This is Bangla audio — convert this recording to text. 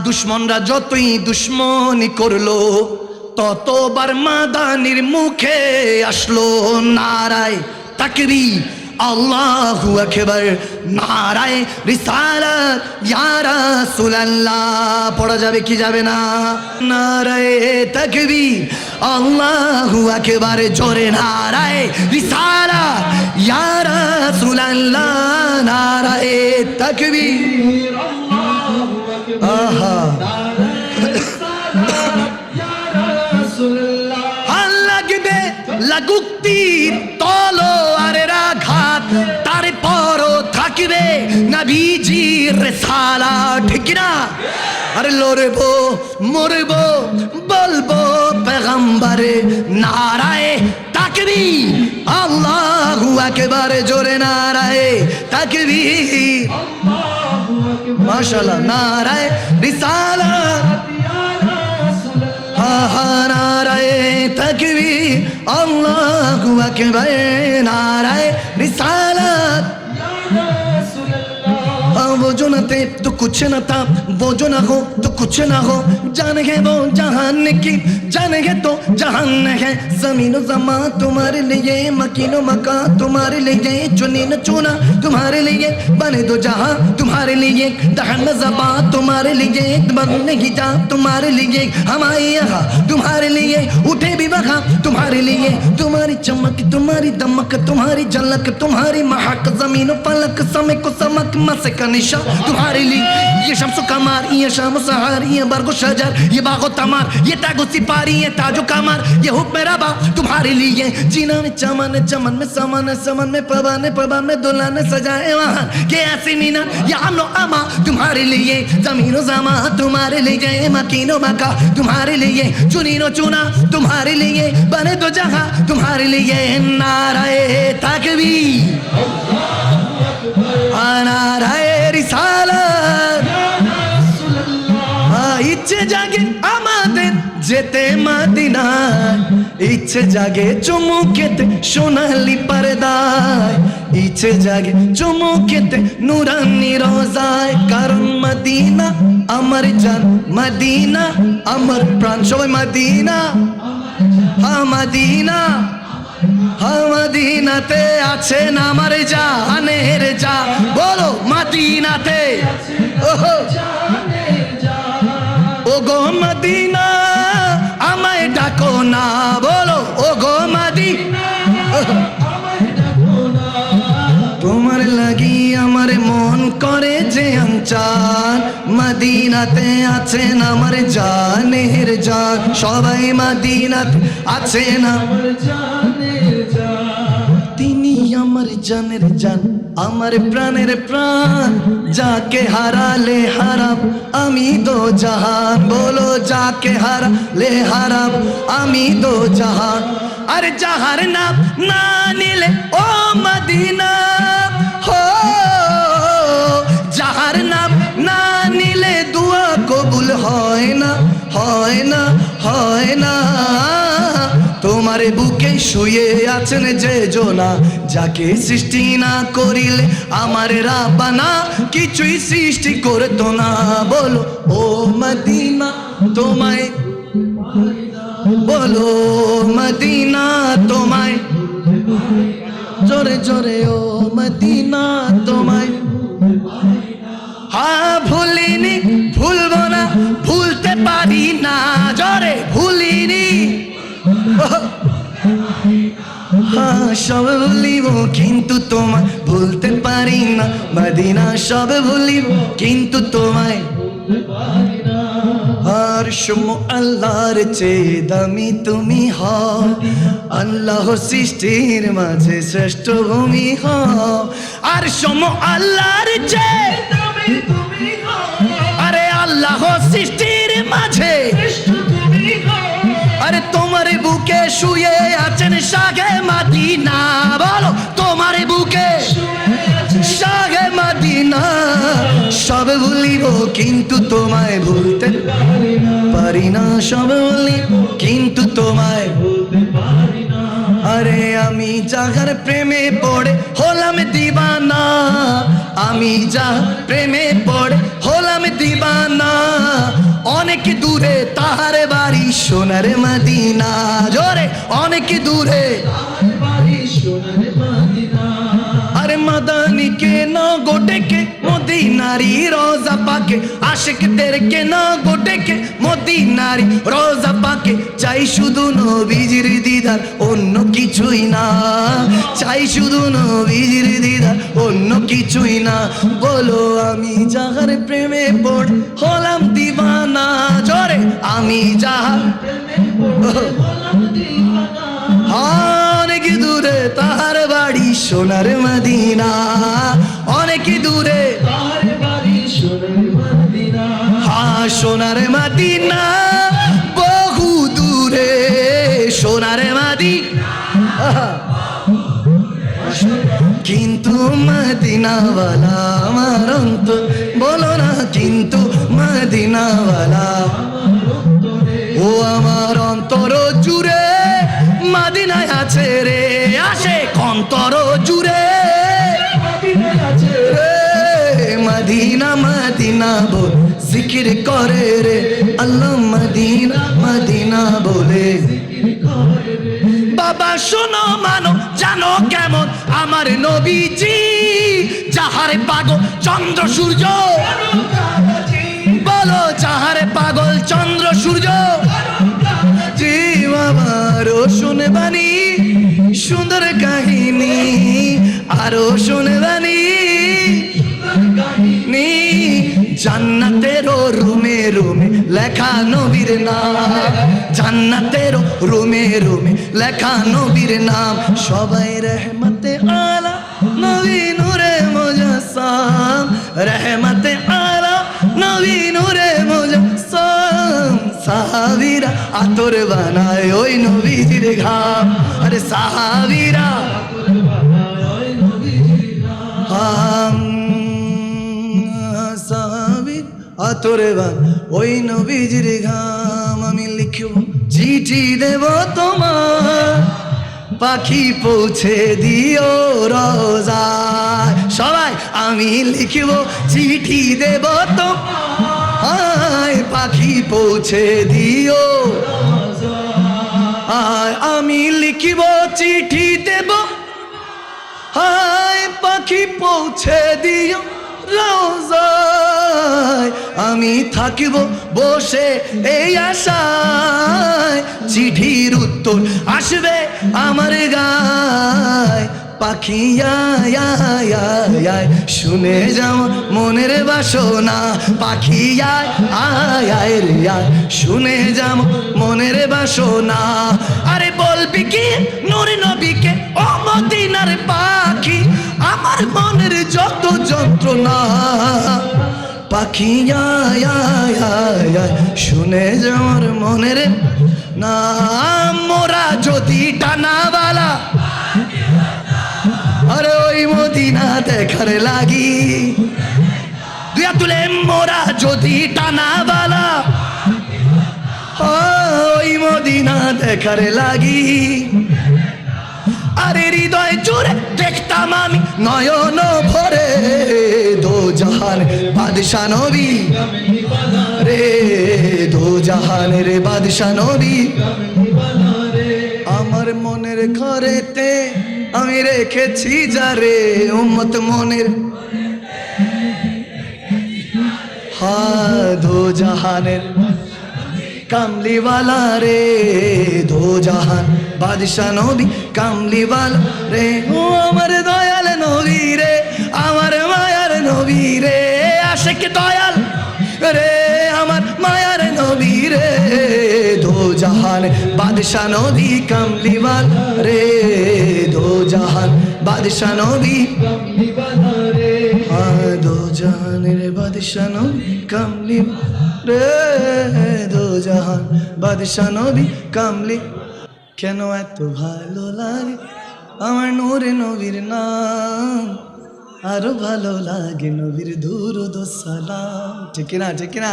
দুশ্মনরা যতই দুশ্মনী করলো ততবার মাদানির মুখে আসলো নারায়ে তাকবীর আল্লাহু আকবার নারায়ে রিসালাত ইয়া রাসূলুল্লাহ পড়া যাবে কি যাবে না নারায়ে তাকবীর আল্লাহু আকবার জোরে নারায়ে রিসালাত ইয়া রাসূলুল্লাহ নারায়ে তাকবীর আহা লাগবে লাগুক তীর তলোয়ারের আঘাত তারপরও থাকবে নবীজির রিসালাত ঠিক না আরে লড়বো মরবো বলবো পেগম্বরে নারায়ে তাকবীর আল্লাহু আকবার জোরে নারায়ে তাকবীর মাশাআল্লাহ নারায়ে রিসালাত নারায়ে তাকবীর আল্লাহু আকবার নারায়ে রিসালাত वो जो न थे तो कुछ न था वो जो न हो तो कुछ न हो जान है वो जहान की जान है तो जहान है जमीन ज़मा तुम्हारे लिए मकीनो मका तुम्हारे लिए चुनी न चुना तुम्हारे लिए बने दो जहां तुम्हारे लिए दहन ज़बा तुम्हारे लिए बनने की जा तुम्हारे लिए हमारे यहाँ तुम्हारे लिए उठे भी वहाँ तुम्हारे लिए तुम्हारी चमक तुम्हारी दमक तुम्हारी झलक तुम्हारी महक जमीनों पलक समय को समक मसे का निशा तुम्हारे लिए ये शम्सो कमार ये शामो सहार ये बरगो शजर ये बागो तमार ये तागो सिपारी ये ताजो कमार ये हुक्म रबा तुम्हारे लिए जीना में चमन चमन में समन समन में पवन में दुल्हन सजाए वहाँ के ऐसी मीना ये अमनो अमा तुम्हारे लिए जमीनो जमा तुम्हारे लिए मकीनो मका तुम्हारे लिए चुनीनो चुना तुम्हारे लिए बने तो जहाँ तुम्हारे लिए नाराये ताकबीर नाराये রিসালাত ইচ্ছে জাগে আমাদের যেতে মদিনা ইচ্ছে জাগে চুমুকেতে সোনালি পর্দায় ইচ্ছে জাগে চুমুকেতে নুরানি রোজায় কারণ মদিনা আমার জান মদিনা আমার প্রাণ সবাই মদিনা মদিনা মদিনাতে আছেন আমার জানের যা বলো মদিনাতে ও গো মদিনা আমায় ডাকো না বলো ও গো মদিনা তোমার লাগি আমার মন করে যে আনচান মদিনাতে আছেন আমার জানের জান সবাই মদিনাতে আছেন আমার জানের জান তিনি আমার জানের জান আমার প্রাণের প্রাণ যাকে হারালে হারাম আমি দো জাহান বলো যাকে হারালে হারাম আমি দো জাহান আর যাহার নাম না নিলে ও মদিনা हो যাহার নাম না নিলে দুয়া কবুল হয় না হয় না হয় না তোমার বুকে শুয়ে আছেন যে জোনা যাকে সৃষ্টি না করিলে আমার রাব্বানা কিছুই সৃষ্টি করতো না বলো ও মদিনা তোমায় বলো মদিনা তোমায় জোরে জোরে ও মদিনা তোমায় হ্যাঁ ভুলিনি ভুলবো না ভুলতে পারি না জোরে ভুলিনি হ্যাঁ সব ভুলিব কিন্তু তোমায় ভুলতে পারি না মদিনা সব ভুলিব কিন্তু তোমায় আর শুমো আল্লাহর চেয়ে দামি তুমি হও আল্লাহ সৃষ্টির মাঝে শ্রেষ্ঠ ভূমি হও আর শুমো আল্লাহর চেয়ে দামি তুমি হও আরে আল্লাহ সৃষ্টির মাঝে শ্রেষ্ঠ তুমি হও আরে তোমার বুকে শুয়ে আছেন শাহে মদিনা বলো তোমার বুকে শাহে মদিনা সব ভুলিব কিন্তু তোমায় ভুলতে পারি না সব ভুলিব কিন্তু তোমায় ভুলতে পারি না আরে আমি যাহার প্রেমে পড়ে হলাম দিবানা আমি যাহার প্রেমে পড়ে হলাম দিবানা অনেক দূরে তাহার বাড়ি সোনার মদিনা জোরে অনেক দূরে अरे मदानी के ना गोटे के मोदी नारी रोजा पाके आशिक तेरे के ना गोटे के मोदी नारी रोजा पाके चाই শুধু নবীজির দিদার অন্য কিছুই না চাই শুধু নবীজির দিদার অন্য কিছুই না বলো আমি যাহার প্রেমে পড় হলাম দিওয়ানা জোরে আমি যাহার প্রেমে পড় হলাম দিওয়ানা অনেক দূরে তাহার বাড়ি সোনার মদিনা অনেক দূরে তাহার বাড়ি সোনার মদিনা হ্যাঁ সোনার মদিনা বহু দূরে সোনার মদিনা কিন্তু মদিনাওয়ালা আমার অন্তর বলো না কিন্তু মদিনাওয়ালা ও আমার অন্তর জুড়ে মদিনায় আছে রে আসে অন্তর জুড়ে মদিনা মদিনা বল জিকির করে রে আল্লাহ মদিনা মদিনা বলে বাবা শোনো মানো জানো কেমন আমার নবীজি যাহারে পাগল চন্দ্র সূর্য বলো যাহারে পাগল চন্দ্র সূর্য জি বাবারও শুনে বানি সুন্দর কাহিনী আরো শুনে বানি জান্নাতের রুমে রুমে লেখা নবীর নাম জান্নাতের রুমে রুমে লেখা নবীর নাম সবাই রহমতে আলা নবী নূরে মুজাসসাম রহমতে আলা নবী নূরে মুজাসসাম সাহাবীরা আতর বানায় ওই নবীজির ঘাম আরে সাহাবীরা আতর বানায় ওই নবীজির ঘাম আতরে বান ওই নবীজির ঘাম আমি লিখব চিঠি দেব তোমার পাখি পৌঁছে দিও রোজায় সবাই আমি লিখব চিঠি দেব তোমায় পাখি পৌঁছে দিও রোজায় আমি লিখব চিঠি দেব হায় পাখি পৌঁছে দিও রোজায় আমি থাকিব বসে এই আশায় চিঠির উত্তর আসবে আমার গায় পাখি আয় আয় আয় আয় শুনে যাও মনের বাসনা পাখি আয় আয় আয় রে আয় শুনে যাও মনের বাসনা আরে বলবি কি নূর নবীকে ও মদিনার পাখি আমার মনের যত যন্ত্রণা পাখি আয় আয় আয় আয় শুনে যাওয়ার মনের না মোরা যদি টানাওয়ালা আরে ওই মদিনা দেখার লাগি দুয়া তুলে মোরা যদি টানাওয়ালা ওই মদিনা দেখার লাগি আরে হৃদয় জুড়ে দেখতাম আমি নয়ন ভরে দো জাহান বাদশা নবী রে দো জাহানের বাদশা নবী আমার মনের ঘরেতে আমি রেখেছি যারে উম্মত মনের হ্যাঁ দো জাহানের কামলিওয়ালা রে দো জাহান বাদশা নবী কামলিওয়ালা রে ও আমার দয়াল নবী রে আমার মায়ার নবী রে আশিক দয়াল রে আমার মায়ার নবী রে দো জাহান বাদশা নবী কামলিওয়ালা রে দো জাহান বাদশা নবী কামলিওয়ালা রে হ্যাঁ দো জাহানের বাদশা নবী কামলিওয়ালা রে দো জাহান বাদশা নবী কামলি কেন এত ভালো লাগে আমার নূরে নবীর নাম আরো ভালো লাগে নবীর দুরূদ ও সালাম ঠিক না